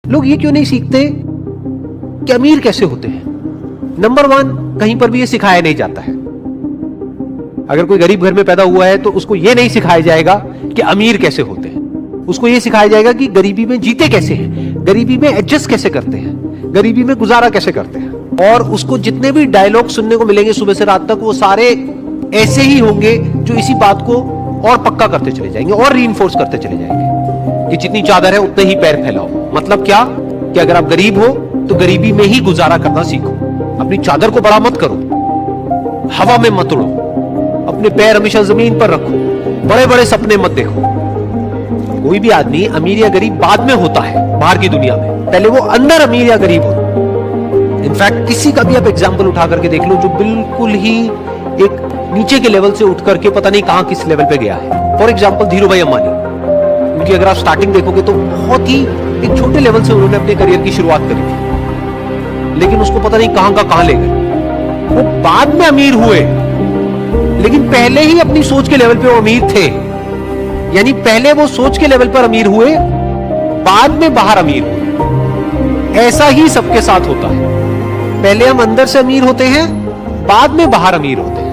लोग ये क्यों नहीं सीखते कि अमीर कैसे होते हैं? नंबर 1, कहीं पर भी ये सिखाया नहीं जाता है। अगर कोई गरीब घर में पैदा हुआ है तो उसको ये नहीं सिखाया जाएगा कि अमीर कैसे होते हैं। उसको ये सिखाया जाएगा कि गरीबी में जीते कैसे हैं, गरीबी में एडजस्ट कैसे करते हैं, गरीबी में गुजारा कैसे करते हैं। और उसको जितने भी डायलॉग सुनने को मिलेंगे सुबह से रात तक, वो सारे ऐसे ही होंगे जो इसी बात को और पक्का करते चले जाएंगे और रीइंफोर्स करते चले जाएंगे कि जितनी चादर है उतने ही पैर फैलाओ। मतलब क्या कि अगर आप गरीब हो तो गरीबी में ही गुजारा करना सीखो। अपनी चादर को बड़ा मत करो, हवा में मत उड़ो, अपने पैर हमेशा जमीन पर रखो, बड़े बड़े सपने मत देखो। कोई भी आदमी अमीर या गरीब बाद में होता है बाहर की दुनिया में, पहले वो अंदर अमीर या गरीब होता है। इनफैक्ट किसी का भी आप एग्जाम्पल उठा करके देख लो जो बिल्कुल ही एक नीचे के लेवल से उठ करके पता नहीं कहां किस लेवल पे गया है। फॉर एग्जाम्पल धीरूभाई अंबानी, उनकी अगर आप स्टार्टिंग देखोगे तो बहुत ही एक छोटे लेवल से उन्होंने अपने करियर की शुरुआत करी थी, लेकिन उसको पता नहीं कहां का कहां ले गए। वो बाद में अमीर हुए, लेकिन पहले ही अपनी सोच के लेवल पे वो अमीर थे। यानी पहले वो सोच के लेवल पर अमीर हुए, बाद में बाहर अमीर हुए। ऐसा ही सबके साथ होता है। पहले हम अंदर से अमीर होते हैं, बाद में बाहर अमीर होते हैं।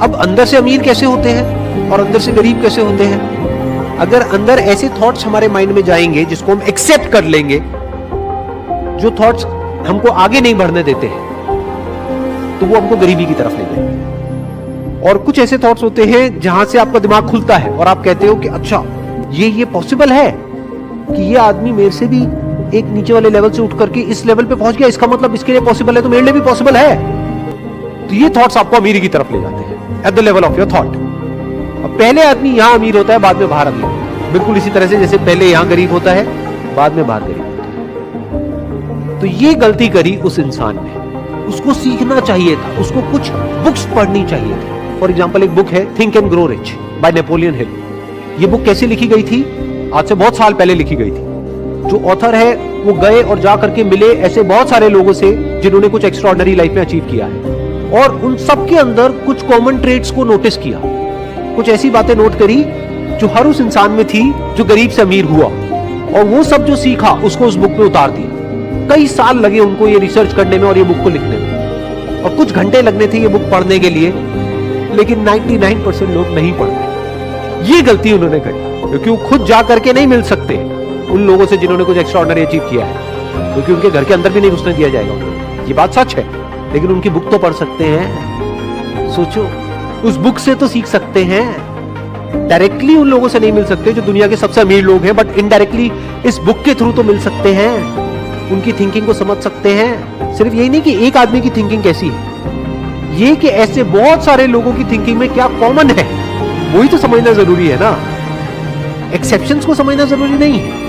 अब अंदर से अमीर कैसे होते हैं और अंदर से गरीब कैसे होते हैं? अगर अंदर ऐसे थॉट्स हमारे माइंड में जाएंगे जिसको हम एक्सेप्ट कर लेंगे, जो थॉट्स हमको आगे नहीं बढ़ने देते हैं, तो वो हमको गरीबी की तरफ ले जाएंगे। और कुछ ऐसे थॉट्स होते हैं जहां से आपका दिमाग खुलता है और आप कहते हो कि अच्छा ये पॉसिबल है कि ये आदमी मेरे से भी एक नीचे वाले लेवल से उठ करके इस लेवल पे पहुंच गया, इसका मतलब इसके लिए पॉसिबल है तो मेरे लिए भी पॉसिबल है। तो ये थॉट्स आपको अमीरी की तरफ ले जाते हैं at the level of your thought. अब पहले आदमी यहां अमीर होता है, बाद में बाहर अमीर होता है। बिल्कुल इसी तरह से जैसे पहले यहां गरीब होता है, बाद में बाहर गरीब होता है। तो ये गलती करी उस इंसान ने। उसको सीखना चाहिए था, उसको कुछ बुक्स पढ़नी चाहिए थी। फॉर एग्जाम्पल एक बुक है think and grow rich by Napoleon Hill. ये बुक कैसे लिखी गई थी? आज से बहुत साल पहले लिखी गई थी। जो ऑथर है वो गए और जा करके मिले ऐसे बहुत सारे लोगों से जिन्होंने कुछ एक्स्ट्राऑर्डिनरी लाइफ में अचीव किया है, और उन सबके अंदर कुछ कॉमन ट्रेट्स को नोटिस किया, कुछ ऐसी बातें नोट करी जो हर उस इंसान में थी जो गरीब से अमीर हुआ, और वो सब जो सीखा उसको उस बुक में उतार दिया। कई साल लगे उनको ये रिसर्च करने में और ये बुक को लिखने में, और कुछ घंटे लगने थे ये बुक पढ़ने के लिए, लेकिन 99% लोग नहीं पढ़ते। ये गलती उन्होंने करी क्योंकि वो खुद जा करके नहीं मिल सकते उन लोगों से जिन्होंने कुछ एक्स्ट्राऑर्डिनरी अचीव किया है, क्योंकि उनके घर के अंदर भी नहीं घुसने दिया जाएगा। ये बात सच है, लेकिन उनकी बुक तो पढ़ सकते हैं। सोचो, उस बुक से तो सीख सकते हैं। डायरेक्टली उन लोगों से नहीं मिल सकते जो दुनिया के सबसे अमीर लोग हैं, बट इनडायरेक्टली इस बुक के थ्रू तो मिल सकते हैं, उनकी थिंकिंग को समझ सकते हैं। सिर्फ यही नहीं कि एक आदमी की थिंकिंग कैसी है, ये कि ऐसे बहुत सारे लोगों की थिंकिंग में क्या कॉमन है, वही तो समझना जरूरी है ना। एक्सेप्शंस को समझना जरूरी नहीं है।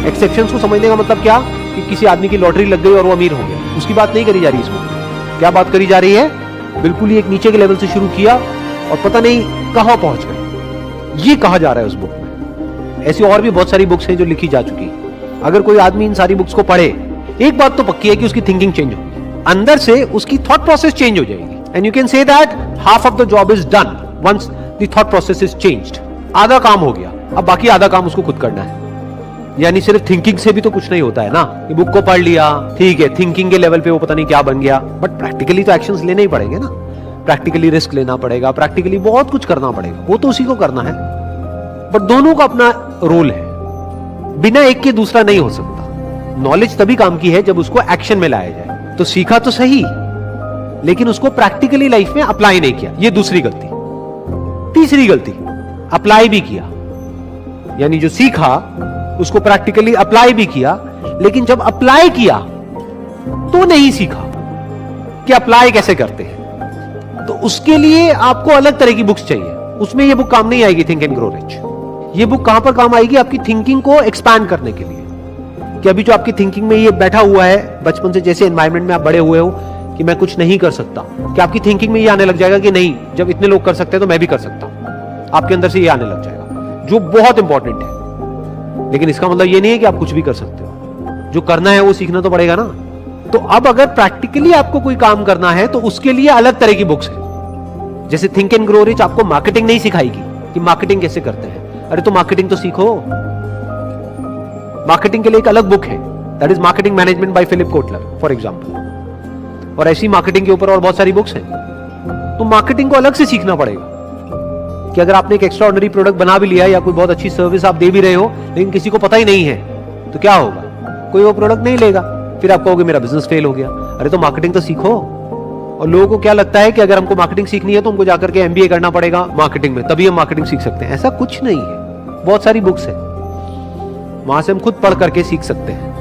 एक्सेप्शंस को समझने का मतलब क्या कि किसी आदमी की लॉटरी लग गई और वो अमीर हो गया, उसकी बात नहीं करी जा रही इसमें। क्या बात करी जा रही है? बिल्कुल ही एक नीचे के लेवल से शुरू किया और पता नहीं कहां पहुंच गए, ये कहा जा रहा है उस बुक में। ऐसी और भी बहुत सारी बुक्स हैं जो लिखी जा चुकी है। अगर कोई आदमी इन सारी बुक्स को पढ़े, एक बात तो पक्की है कि उसकी थिंकिंग चेंज होगी, अंदर से उसकी थॉट प्रोसेस चेंज हो जाएगी। And you can say that half of the job is done once the thought process is changed. आधा काम हो गया, अब बाकी आधा काम उसको खुद करना है। यानी सिर्फ थिंकिंग से भी तो कुछ नहीं होता है ना। ये बुक को पढ़ लिया, ठीक है, थिंकिंग के लेवल पे वो पता नहीं क्या बन गया, बट प्रैक्टिकली तो एक्शंस लेने ही पड़ेंगे ना। प्रैक्टिकली रिस्क लेना पड़ेगा, प्रैक्टिकली बहुत कुछ करना पड़ेगा, वो तो उसी को करना है। बट दोनों का अपना रोल है, बिना एक के दूसरा नहीं हो सकता। नॉलेज तभी काम की है जब उसको एक्शन में लाया जाए। तो सीखा तो सही, लेकिन उसको प्रैक्टिकली लाइफ में अप्लाई नहीं किया, ये दूसरी गलती। तीसरी गलती, अप्लाई भी किया, यानी जो सीखा उसको प्रैक्टिकली अप्लाई भी किया, लेकिन जब अप्लाई किया तो नहीं सीखा कि अप्लाई कैसे करते हैं। तो उसके लिए आपको अलग तरह की बुक्स चाहिए। उसमें ये बुक काम नहीं आएगी थिंक एंड ग्रो रिच। ये बुक कहां पर काम आएगी? आपकी थिंकिंग को एक्सपैंड करने के लिए, कि अभी जो आपकी थिंकिंग में ये बैठा हुआ है बचपन से, जैसे एनवायरमेंट में आप बड़े हुए हो कि मैं कुछ नहीं कर सकता, कि आपकी थिंकिंग में ये आने लग जाएगा कि नहीं, जब इतने लोग कर सकते हैं तो मैं भी कर सकता हूं। आपके अंदर से ये आने लग जाएगा, जो बहुत इंपॉर्टेंट है। लेकिन इसका मतलब ये नहीं है कि आप कुछ भी कर सकते हो। जो करना है वो सीखना तो पड़ेगा ना। तो अब अगर प्रैक्टिकली आपको कोई काम करना है तो उसके लिए अलग तरह की बुक्स है। जैसे थिंक एंड ग्रो रिच आपको मार्केटिंग नहीं सिखाएगी कि मार्केटिंग कैसे करते हैं। अरे तो मार्केटिंग तो सीखो। मार्केटिंग के लिए एक अलग बुक है, that is marketing management by Philip Kotler for example. और ऐसी मार्केटिंग के ऊपर और बहुत सारी बुक्स हैं। तो मार्केटिंग को अलग से सीखना पड़ेगा कि अगर आपने एक एक्स्ट्रा ऑर्डिनरी प्रोडक्ट बना भी लिया या कोई बहुत अच्छी सर्विस आप दे भी रहे हो लेकिन किसी को पता ही नहीं है, तो क्या होगा? कोई वो प्रोडक्ट नहीं लेगा, फिर आप कहोगे मेरा बिजनेस फेल हो गया। अरे तो मार्केटिंग तो सीखो। और लोगों को क्या लगता है कि अगर हमको मार्केटिंग सीखनी है तो हमको जाकर के एमबीए करना पड़ेगा मार्केटिंग में, तभी हम मार्केटिंग सीख सकते हैं। ऐसा कुछ नहीं है, बहुत सारी बुक्स है, वहां से हम खुद पढ़ करके सीख सकते हैं।